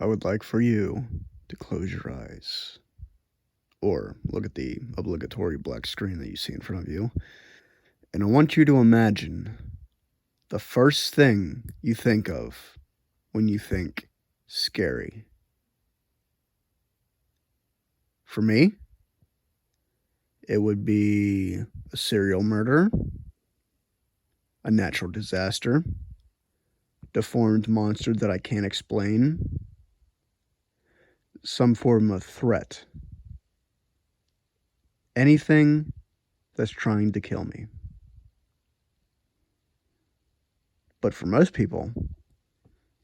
I would like for you to close your eyes or look at the obligatory black screen that you see in front of you. And I want you to imagine the first thing you think of when you think scary. For me, it would be a serial murder, a natural disaster, deformed monster that I can't explain, some form of threat. Anything that's trying to kill me. But for most people,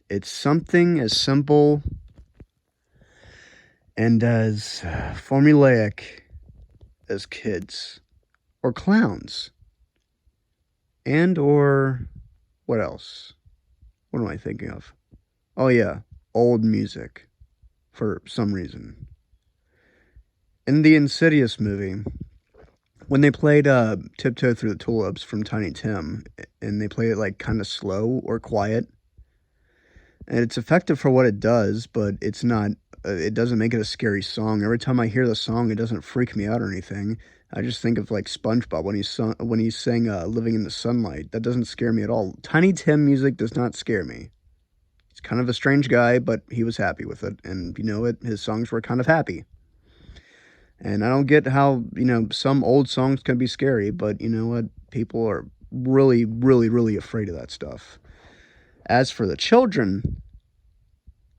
it's something as simple and as formulaic as kids or clowns. And or what else? What am I thinking of? Oh yeah, old music for some reason. In the Insidious movie, when they played Tiptoe Through the Tulips from Tiny Tim, and they play it like kind of slow or quiet, and it's effective for what it does, but it's not, it doesn't make it a scary song. Every time I hear the song, it doesn't freak me out or anything. I just think of like SpongeBob when he sang Living in the Sunlight. That doesn't scare me at all. Tiny Tim music does not scare me. He's kind of a strange guy, but he was happy with it. And you know what? His songs were kind of happy. And I don't get how, some old songs can be scary, but you know what? People are really, really, really afraid of that stuff. As for the children,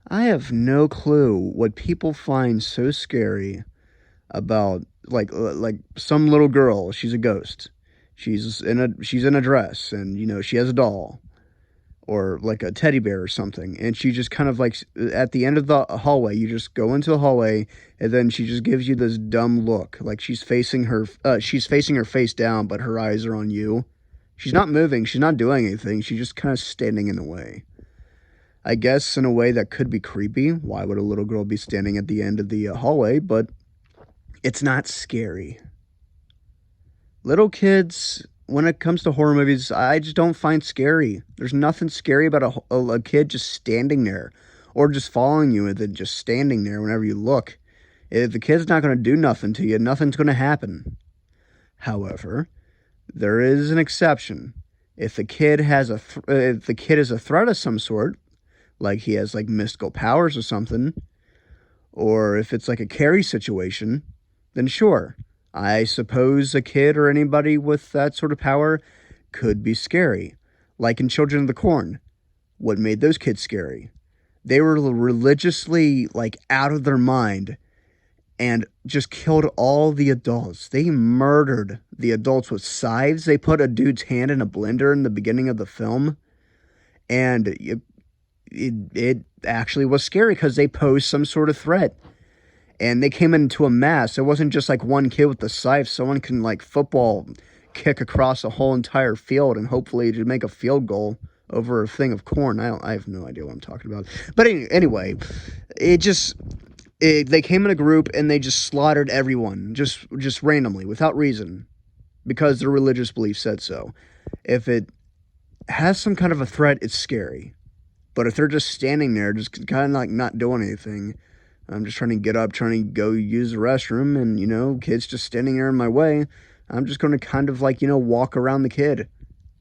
I have no clue what people find so scary about like some little girl. She's a ghost. She's in a dress, and she has a doll or like a teddy bear or something, and she just kind of like at the end of the hallway, you just go into the hallway, and then she just gives you this dumb look, like she's facing her face down, but her eyes are on you. She's not moving, she's not doing anything, she's just kind of standing in the way. I guess in a way that could be creepy. Why would a little girl be standing at the end of the hallway? But it's not scary. Little kids, when it comes to horror movies, I just don't find scary. There's nothing scary about a kid just standing there or just following you and then just standing there whenever you look. If the kid's not going to do nothing to you, nothing's going to happen. However, there is an exception. If the kid if the kid is a threat of some sort, like he has like mystical powers or something, or if it's like a Carrie situation, then sure, I suppose a kid or anybody with that sort of power could be scary. Like in Children of the Corn. What made those kids scary? They were religiously like out of their mind and just killed all the adults. They murdered the adults with scythes. They put a dude's hand in a blender in the beginning of the film. And it actually was scary because they posed some sort of threat. And they came into a mass. It wasn't just like one kid with the scythe. Someone can like football kick across a whole entire field and hopefully to make a field goal over a thing of corn. I have no idea what I'm talking about. But anyway, they came in a group and they just slaughtered everyone just randomly without reason because their religious belief said so. If it has some kind of a threat, it's scary. But if they're just standing there, just kind of like not doing anything, I'm just trying to get up, trying to go use the restroom, and, kid's just standing there in my way, I'm just going to kind of like, walk around the kid.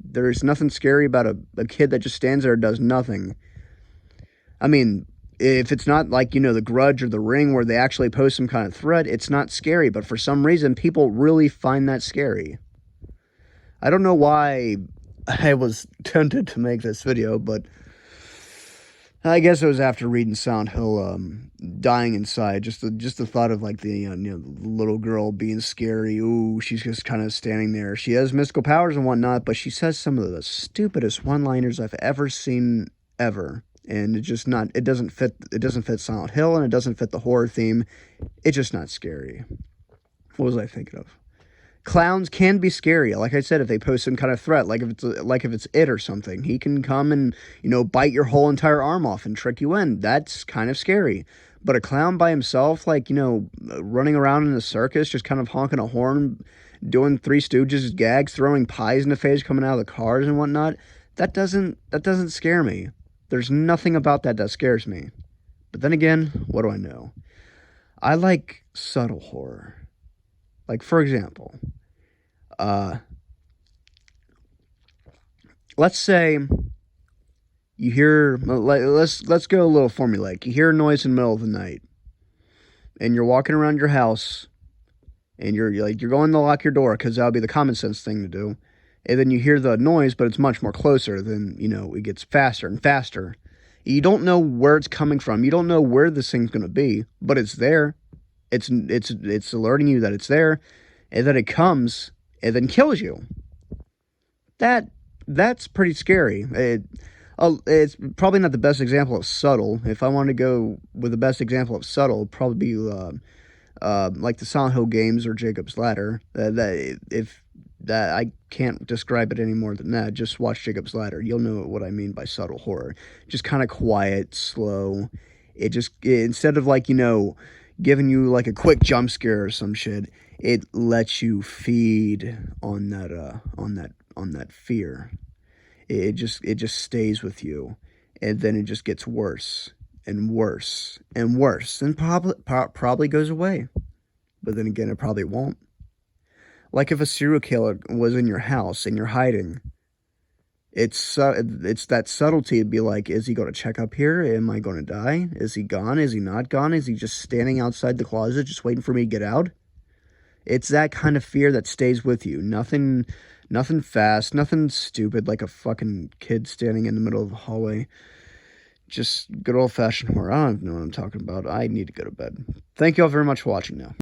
There's nothing scary about a kid that just stands there and does nothing. I mean, if it's not like, The Grudge or The Ring where they actually pose some kind of threat, it's not scary. But for some reason, people really find that scary. I don't know why I was tempted to make this video, but I guess it was after reading Silent Hill, dying inside. Just the thought of like the little girl being scary. Ooh, she's just kind of standing there. She has mystical powers and whatnot, but she says some of the stupidest one-liners I've ever seen ever. And it doesn't fit Silent Hill, and it doesn't fit the horror theme. It's just not scary. What was I thinking of? Clowns can be scary. Like I said, if they pose some kind of threat, like if it's it or something, he can come and, bite your whole entire arm off and trick you in. That's kind of scary. But a clown by himself, like, running around in a circus, just kind of honking a horn, doing Three Stooges gags, throwing pies in the face, coming out of the cars and whatnot, that doesn't scare me. There's nothing about that scares me. But then again, what do I know? I like subtle horror. Like, for example, uh, let's say you hear, let's go a little formulaic. You hear a noise in the middle of the night, and you're walking around your house, and you're going to lock your door because that would be the common sense thing to do. And then you hear the noise, but it's much more closer than, it gets faster and faster. You don't know where it's coming from. You don't know where this thing's going to be, but it's there. It's alerting you that it's there, and then it comes and then kills you. That's pretty scary. It's probably not the best example of subtle. If I want to go with the best example of subtle, it'd probably be like the Silent Hill games or Jacob's Ladder. That I can't describe it any more than that. Just watch Jacob's Ladder. You'll know what I mean by subtle horror. Just kind of quiet, slow. Instead of giving you like a quick jump scare or some shit, it lets you feed on that fear. It just stays with you, and then it just gets worse and worse and worse, and probably goes away. But then again, it probably won't. Like if a serial killer was in your house and you're hiding, it's that subtlety to be like, is he going to check up here? Am I going to die? Is he gone? Is he not gone? Is he just standing outside the closet just waiting for me to get out? It's that kind of fear that stays with you. Nothing fast, nothing stupid like a fucking kid standing in the middle of the hallway. Just good old-fashioned horror. I don't know what I'm talking about. I need to go to bed. Thank you all very much for watching now.